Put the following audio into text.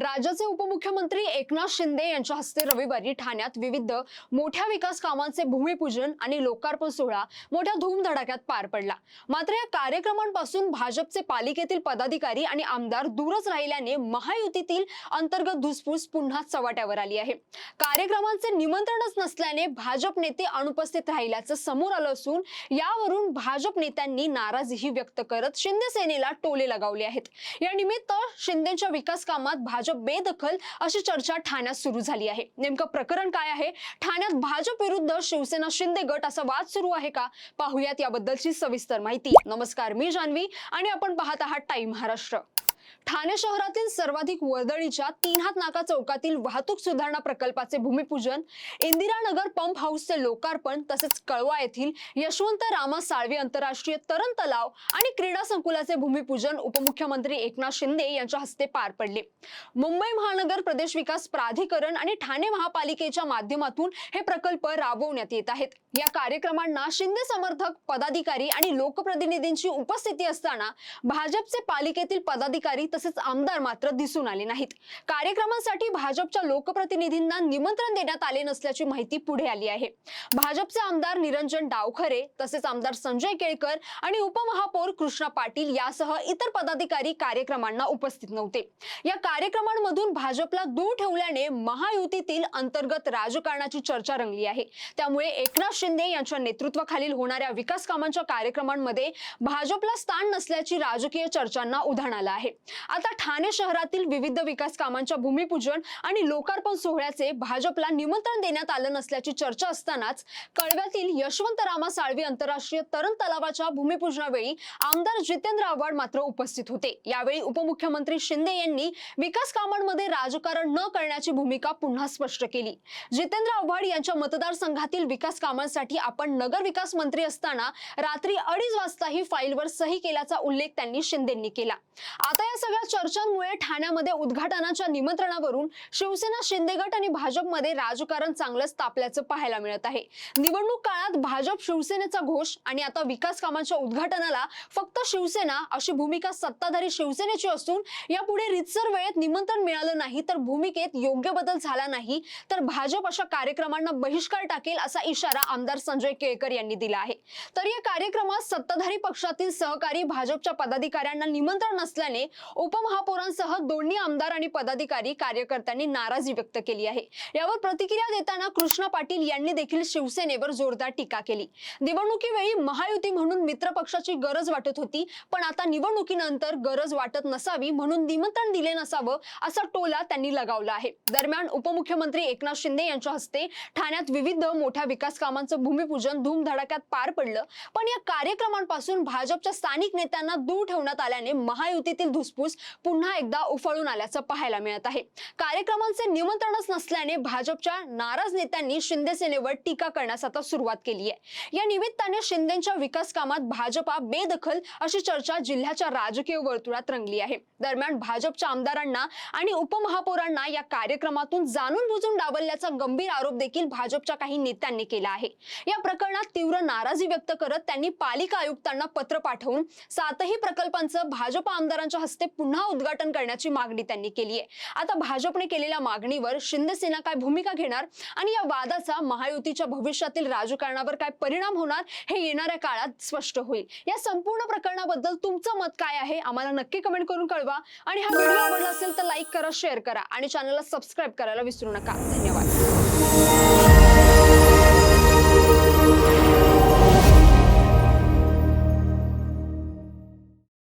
राज्याचे उपमुख्यमंत्री एकनाथ शिंदे यांच्या हस्ते रविवारी ठाण्यात विविध मोठ्या विकास कामांचे भूमिपूजन आणि लोकार्पण सोहळा मोठ्या धूमधडाक्यात पार पडला। मात्र या कार्यक्रमांपासून भाजपचे पालिकेतील पदाधिकारी आणि आमदार दूरच राहिल्याने महायुतीतील अंतर्गत धुसफूस पुन्हा चव्हाट्यावर आली आहे। कार्यक्रमांचे निमंत्रणच नसल्याने भाजप नेते अनुपस्थित राहिल्याचं समोर आलं असून यावरून भाजप नेत्यांनी नाराजीही व्यक्त करत शिंदे सेनेला टोले लगावले आहेत। या निमित्त शिंदेच्या विकास कामात भाजप बेदखल अशी चर्चा ठाण्यात सुरू झाली आहे। नेमकं प्रकरण काय आहे? ठाण्यात भाजप विरुद्ध शिवसेना शिंदे गट असा वाद सुरू आहे का? पाहूयात याबद्दलची सविस्तर माहिती। नमस्कार, मी जान्हवी आणि आपण पाहत आहात टाइम महाराष्ट्र। ठाणे शहरातील सर्वाधिक वर्दळीच्या 3 हात नाका चौकातील वाहतूक सुधारणा प्रकल्पाचे भूमिपूजन, इंदिरानगर पंप हाऊसचे लोकार्पण तसेच कळवा येथील यशवंतराव साळवी आंतरराष्ट्रीय तरण तलाव आणि क्रीडा संकुलाचे भूमिपूजन उपमुख्यमंत्री एकनाथ शिंदे यांच्या हस्ते पार पडले। मुंबई महानगर प्रदेश विकास प्राधिकरण आणि ठाणे महापालिकेच्या माध्यमातून हे प्रकल्प राबवण्यात येत आहेत। या कार्यक्रमांना शिंदे समर्थक, पदाधिकारी आणि लोकप्रतिनिधींची उपस्थिती असताना भाजपचे पालिकेतील पदाधिकारी तसेच आमदार मात्र दिसून आले नाहीत। कार्यक्रमासाठी भाजपच्या लोकप्रतिनिधींना निमंत्रण देण्यात आले नसल्याची माहिती पुढे आली आहे। भाजपचे आमदार निरंजन डावखरे तसेच आमदार संजय केळकर आणि उपमहापौर कृष्णा पाटील यासह इतर पदाधिकारी कार्यक्रमांना उपस्थित नव्हते। या कार्यक्रमांमधून भाजपला दूर ठेवल्याने महायुतीतील अंतर्गत राजकारणाची चर्चा रंगली आहे। त्यामुळे एकनाथ शिंदे यांच्या नेतृत्वाखालील होणाऱ्या विकास कामांच्या कार्यक्रमांमध्ये भाजपला स्थान नसल्याची राजकीय चर्चांना उधाण आलं आहे। आता ठाणे शहरातील विविध विकास कामांच्या भूमिपूजन आणि लोकार्पण सोहळ्याचे भाजपला निमंत्रण देण्यात आलं नसल्याची चर्चा असतानाच कळव्यातील यशवंतराव साळवी आंतरराष्ट्रीय तरण तलावाच्या भूमिपूजनावेळी आमदार जितेंद्र आव्हाड मात्र उपस्थित होते। यावेळी उपमुख्यमंत्री शिंदे यांनी विकास कामांमध्ये राजकारण न करण्याची भूमिका पुन्हा स्पष्ट केली। जितेंद्र आव्हाड यांच्या मतदारसंघातील विकास कामांसाठी आपण नगर विकास मंत्री असताना रात्री 2:30 वाजता ही फाईलवर सही केल्याचा उल्लेख त्यांनी शिंदेंनी केला। आता या सगळ्या चर्चांमुळे ठाण्यामध्ये उद्घाटनाच्या निमंत्रणावरून शिवसेना शिंदे गट आणि भाजपमध्ये राजकारण चांगलंच तापल्याचं पाहायला मिळत आहे। निवडणूक काळात भाजप शिवसेनेचा घोष आणि आता विकास कामांच्या उद्घाटनाला फक्त शिवसेना अशी भूमिका सत्ताधारी शिवसेनेची असून यापुढे रितसर वेळेत निमंत्रण मिळालं नाही तर भूमिकेत योग्य बदल झाला नाही तर भाजप अशा कार्यक्रमांना बहिष्कार टाकेल असा इशारा आमदार संजय केळकर यांनी दिला आहे। तर या कार्यक्रमात सत्ताधारी पक्षातील सहकारी भाजपच्या पदाधिकाऱ्यांना निमंत्रण नसल्याने उपमहापौरांसह दोन्ही आमदार आणि पदाधिकारी कार्यकर्त्यांनी नाराजी व्यक्त केली आहे। यावर प्रतिक्रिया देताना कृष्णा पाटील यांनी देखील शिवसेनेवर जोरदार टीका केली। निवडणुकीवेळी महायुती म्हणून मित्र पक्षाची गरज वाटत होती, पण आता निवडणुकीनंतर गरज वाटत नसावी म्हणून निमंत्रण दिले नसावं असा टोला त्यांनी लगावला आहे। दरम्यान उपमुख्यमंत्री एकनाथ शिंदे यांच्या हस्ते ठाण्यात विविध मोठ्या विकास कामांचं भूमिपूजन धूमधडाक्यात पार पडलं, पण या कार्यक्रमांपासून भाजपच्या स्थानिक नेत्यांना दूर ठेवण्यात आल्याने महायुतीतील धुसफूस पुन्हा एकदा उफाळून आल्याचं पाहायला मिळत आहे। कार्यक्रमांचे निमंत्रणच नसल्याने भाजपच्या नाराज नेत्यांनी शिंदे सेनेवर टीका करण्यास आता सुरुवात केली आहे। या निमित्ताने शिंदेच्या विकास कामात भाजपा बेदखल अशी चर्चा जिल्ह्याच्या राजकीय वर्तुळात रंगली आहे। दरम्यान भाजपच्या आमदारांना आणि उपमहापौरांना या कार्यक्रमातून जाणून बुजून डावलल्याचा गंभीर आरोप देखील भाजपच्या काही नेत्यांनी केला आहे। या प्रकरणात तीव्र नाराजी व्यक्त करत त्यांनी पालिका आयुक्तांना पत्र पाठवून 7ही प्रकल्पांचं भाजप आमदारांच्या हस्ते पुन्हा उद्घाटन करण्याची मागणी त्यांनी केली आहे। आता भाजपने केलेल्या मागणीवर शिंदे सेना काय भूमिका घेणार आणि या वादाचा महायुतीच्या भविष्यातील राजकारणावर काय परिणाम होणार हे येणाऱ्या काळात स्पष्ट होईल। या संपूर्ण प्रकरणाबद्दल तुमचं मत काय आहे आम्हाला नक्की कमेंट करून कळवा आणि हा व्हिडिओ आवडला असेल तर लाईक करा, शेअर करा आणि चॅनलला सबस्क्राइब करायला विसरू नका। धन्यवाद।